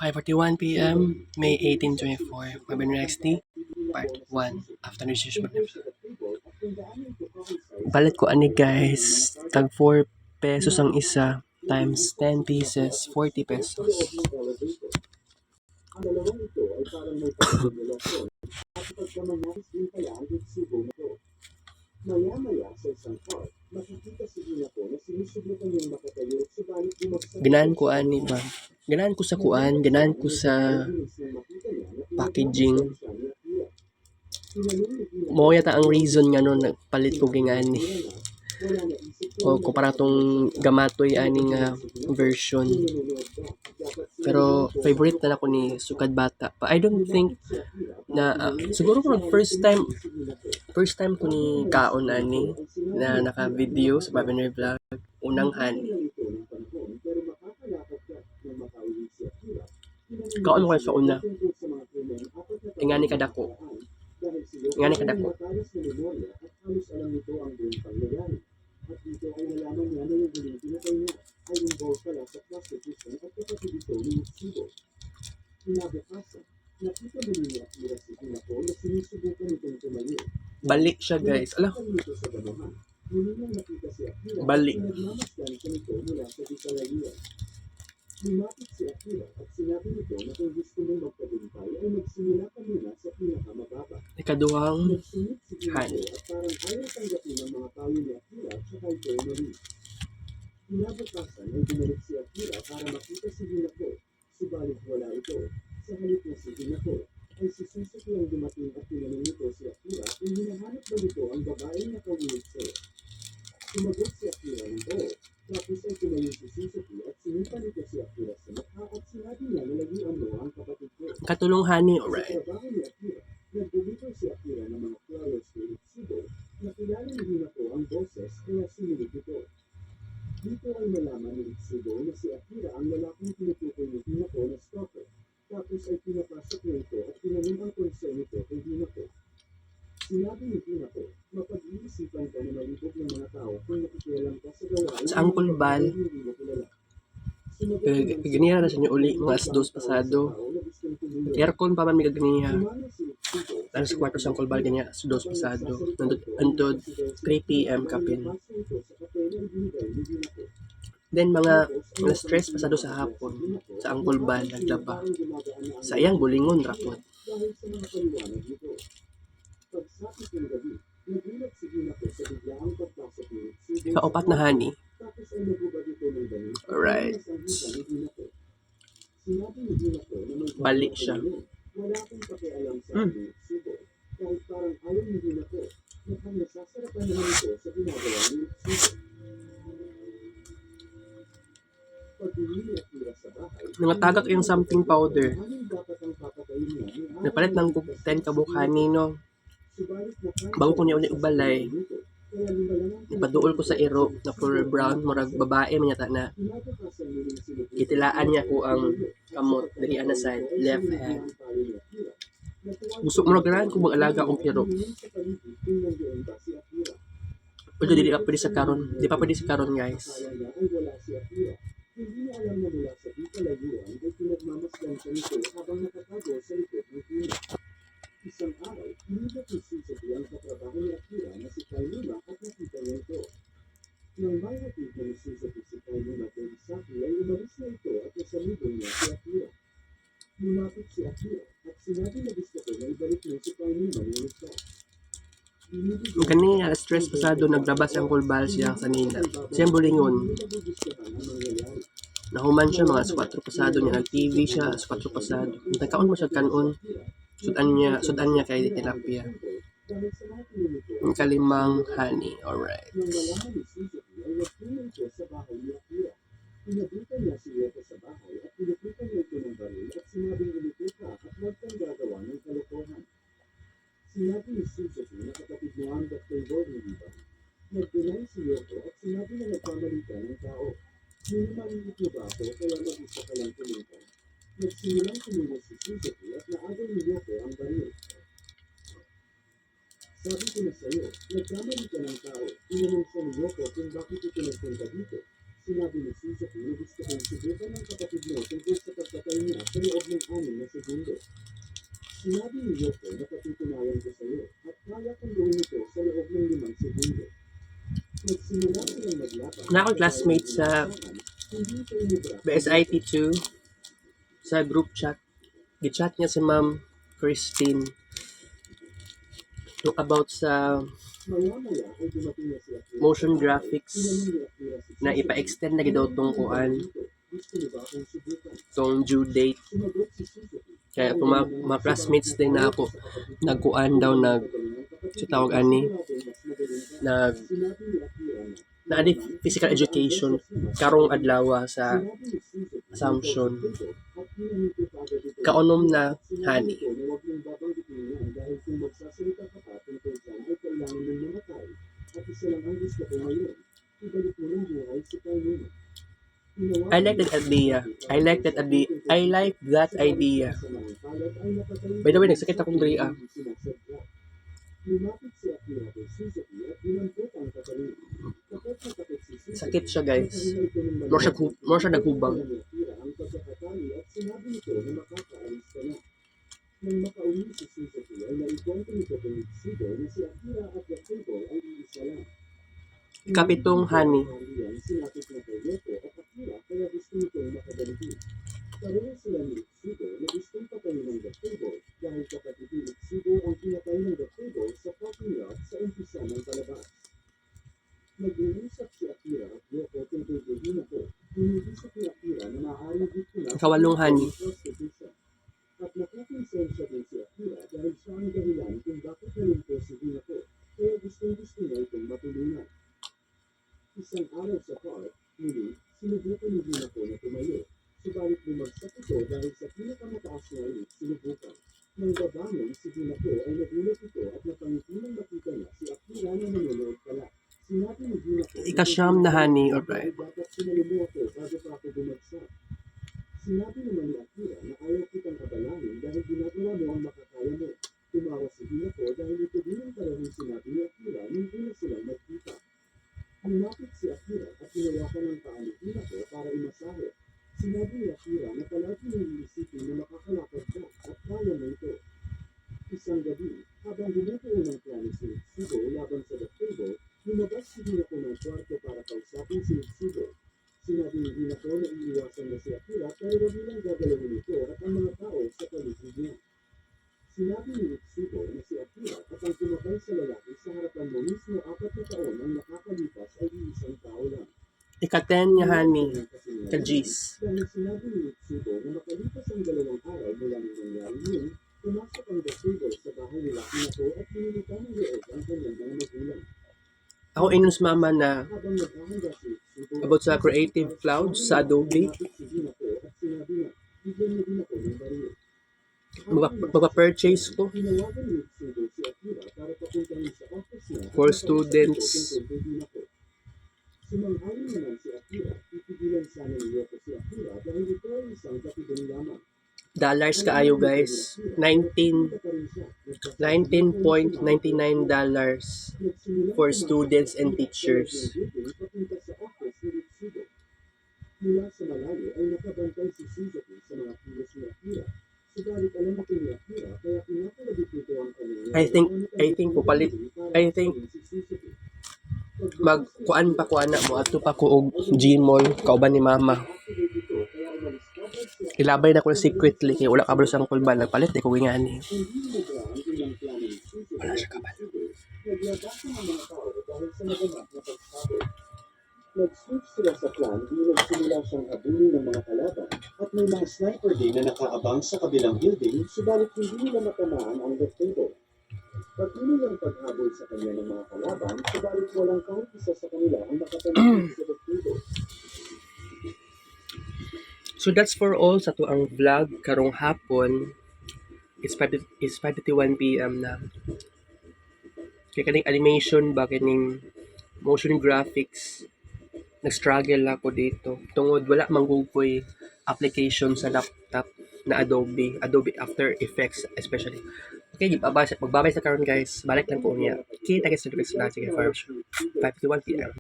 5:41 p.m. May 18, 2024. Mabin XD, Part 1. After decision. Balit ko ani guys. Tag 4 pesos ang isa times 10 pieces, 40 pesos. Ang dalawang ito ay parang may pagkarelasyon at pagkamanais din kaya ang subo na to. Maya-maya sa isang park, makikita si Ina ko na sinusubukan niyang makatayo subalit bumagsak. Ganaan ko ani ba? Ganaan ko sa kuan, ganaan ko sa packaging. Mo yata ang reason nga no nagpalit ko gingani. O kumpara tong gamatoy ani nga version. Pero favorite na ako ni Sukad Bata. But I don't think na siguro kung first time ko ni kaon ani na naka-video sa Babinoy Vlog, unang honey. Kaon ko sa una. Ingani kadako. At dito ay nalaman niya na yung huling pinatay niya ay involved pala sa prostitution at kapatid ito ni Muxibo. Kinabukasan, nakita mo niya Akira si Hinako na sinusubukan itong tumayo. Balik siya guys. Alam? Balik. Nagmamasdan siya nito mula sa Dikalayuan. Lumapit si Akira at sinabi nito na kung gusto mong magtagumpay ay magsimula ka muna sa pinakamababa. Ikaduhang honey. At parang ayaw tanggapin ng mga tayo ni Akira at saka ito mali. Kinabukasan ay bumalik si Akira para makita si Hinako. Subalit wala ito. Sa halip na si Hinako ay si Suzuki ang dumating at tinanong nito si Akira kung hinahanap ba nito ang babaeng naka-wheelchair. Sumagot si Akira ng oo. Tapos ay tumayo si Suzuki at sinipa nito si Akira sa mukha at sinabi niya na lagian mo ang kapatid ko. Katulong honey, alright. Sa trabaho ni Akira, nagbumito si Akira ng mga flyers kay Ichigo na kilala ni Hinako ang boses kaya sinilip ito. Dito ay nalaman ni Ichigo na si Akira ang lalaking tinutukoy ni Hinako na stalker. Tapos ay pinapasok niya ito at tinanong ang concern nito kay Hinako. Sinabi ni Hinako, mapag-iisipan ka na malibog ng mga tao kung nakikialam ka sa gawain. Sa Angkol Bal, ganiya na sa inyo uli, mga asdos pasado. Aircon pa man may ganiya. Alas 4 sa Angkol Bal, ganiya, asdos pasado. Nandod 3 p.m. kapin. Then mga stress pasado sa hapon sa Angkol Bal, naglaba. Sa iyang bulingon, rapot. Kaupat na honey. Alright. Balik siya. Nangatagak yung something powder. Napalit ng 10 kabuk honey, no? Bago ko niya ulit ubalay, ipaduol ko sa iro na pure brown, murag babae man yata na itilaan niya ko ang kamot dari ana side, left hand. Gusto mo nagran ko mag-alaga akong iro. Pero di pa pwede sa karon, guys. Hindi niya alam na mula sa Dikalayuan ay pinagmamasdan siya nito habang nakatago sa likod ng tuna. Isang araw, hinihap ni Suzuki ang katrabaho ni Akira na si Kainuma at nakita niya ito. Nang may hatid na ni Suzuki si Kainuma kay Misaki ay umalis na ito at nasalubong niya si Akira. Lumapit si Akira at sinabi na gusto ko na ibalik niya si Kainuma ng isa. Kanina, stress pasado, naglabas ang kulbal siya sa nila. Siyang bulingon. Nahuman siya mga 4 pasado niya. Nag-TV siya, 4 pasado. Nagkaon mo siya kanon. Sudan niya kay tilapia. Ang kalimang honey. Alright. Pinabutan niya si Yoko sa bahay at pinuputan niya ito ng baril at sinabing lumito ka at huwag kang gagawa ng kalokohan. Sinabi ni Suzuki na kapatid mo ang Dr. hindi ba? Nag-deny si Yoko at sinabi na nagkamali ka ng tao. Minumaliit mo ba ako kaya mag-isa ka lang pumunta? Nagsimulang tumulong si Suzuki at naagaw ni Yoko ang baril. Sabi ko na sa'yo, nagkamali ka ng tao. Tinanong siya ni Yoko kung bakit ito nagpunta dito. Sinabi ni Suzuki na gusto kong subukan ng kapatid mo tungkol sa pagkatay niya sa loob ng 6 na segundo. Sinabi ni Yoko na patutunayan ko sa iyo at kaya kong gawin ito sa loob ng 5 segundo. Nagsimula silang maglakad. Na ako classmate sa Hindi ito umubra. BSIT 2 sa group chat. Gichat niya si Ma'am Christine yung about sa Maya-maya ay dumating na si Akira. motion graphics Tinanong ni Akira si na Suzuki, ipa-extend na daw tong kuan, gusto niyo ba akong subukan? tong due date. Sumagot si Suzuki. Kaya kung mga classmates din na ako, nagkuan daw, sa tawag ani, na adi physical education, karong adlaw sa Assumption. Kaunom na honey. Dahil kung magsasalita ka pa tungkol dyan ay kailangan ng mamatay. At isa lang ang gusto ko ngayon. Ibalik mo ng buhay si Carlina. I like that idea. I like that idea. By the way, nagsakit akong dria. Lumapit si Akira kay Suzuki at dinampot ang Catalina. Kapag natakot si Suzuki, Sakit siya, guys. More siya naghubang. ang pagkakatali at sinabi nito na makakaalis ka na. Nang makauwi si Suzuki ay naikwento nito kay Ichigo na si Akira at Yakubo ay iisa lang. Kapitong honey. Sinapit na kay Yoko at Akira kaya gusto nitong makadalihin. Pareho sila ni Ichigo na gustong patayin ng Yakubo dahil kapatid ni Ichigo ang pinatay ng Yakubo sa parking lot sa umpisa ng palabas. Nag-uusap si Akira at Yoko tungkol kay Hinako. Iniisip ni Akira na maaaring biktima Kawalong honey. prostitution. At nakakonsensya din si Akira dahil siya ang dahilan kung bakit nalungko si Hinako. Kaya gustong-gusto niya itong matulungan. Isang araw sa park, muli, sinubukan ni Hinako na tumayo. Subalit bumagsak ito dahil sa pinakamataas na ulit sinubukan. Nang babangon si Hinako ay nagulat ito at napangiti nang makita niya si Akira na nanonood pala. Sinabi ni Hinako, Ikasyam na honey, alright. dapat sinali mo ako bago pa ako bumagsak. Sinabi naman ni Akira na ayaw kitang kabalahin dahil ginagawa mo ang makakaya mo. Tumawa si Hinako dahil ito din ang parehong sinabi ni Akira nung una silang magkita. Lumapit si Akira at hinawakan ng paa ni Hinako para imasahe. Sinabi ni Akira na palagi nang iisipin na makakalakad ka at kaya mo ito. Isang gabi, habang bumubuo ng plano si Ichigo laban sa Yakubo, lumabas si Hinako ng kwarto para kausapin si Ichigo. Sinabi ni Hinako na iiwasan na si Akira pero wag nilang gagalawin ito at ang mga tao sa paligid niya. Sinabi ni Ichigo na si Akira at ang pumatay sa lalaki sa harapan mo mismo 4 na taon ang nakakalipas ay iisang tao lang. Ika-10 niya honey. Ka-G's. Dahil sinabi ni Ichigo na makalipas ang 2 araw mula nang nangyari yun, pumasok ang Yakubo sa bahay nila Hinako at pinilitan ng loob ang kanyang mga magulang. Ako inus mama na Habang naghahanda si Ichigo about sa Creative Cloud sa Adobe. lumapit si Hinako at sinabi niya, bigyan mo din ako ng baril. Mapapurchase ko Tinawagan ni Ichigo si Akira para papuntahin sa office niya at for makausap students. ito tungkol kay Hinako. Sumang-ayon naman si Akira, ipigilan sana ni Yoko si Akira dahil ito ay isang katibong lamang. Dollars kaayo, guys. 19.99 dollars for students and teachers. Mula sa malayo ay nakabantay si Suzuki sa mga kilos ni Akira. Subalit alam ito ni Akira kaya pinapalabit nito ang kanyang I think magkuan pa kuan na mo ato pa ko og Gmall kauban ni mama. Ilabay na ko secretly kay wala kabalo sa kulban nagpalit ko ingani. Wala siya kabalo. Nag-switch sila sa plan di nagsimula siyang habulin ng mga kalaban at may mga sniper din na nakaabang sa kabilang building subalit hindi nila matamaan ang Yakubo. Patuloy ang paghabol sa kanya ng mga kalaban subalit walang kahit isa sa kanila ang makapanagin sa Yakubo. So that's for all sa to ang vlog karong hapon. It's 5:51 PM na. Kaya kaning animation ba kaning motion graphics nag-struggle ako dito. Tungod wala manggugoy application sa laptop na Adobe After Effects especially. Okay, magbabay sa karon guys. Balik lang po niya. Kita guys sa next vlog. Sige, 5:51 PM.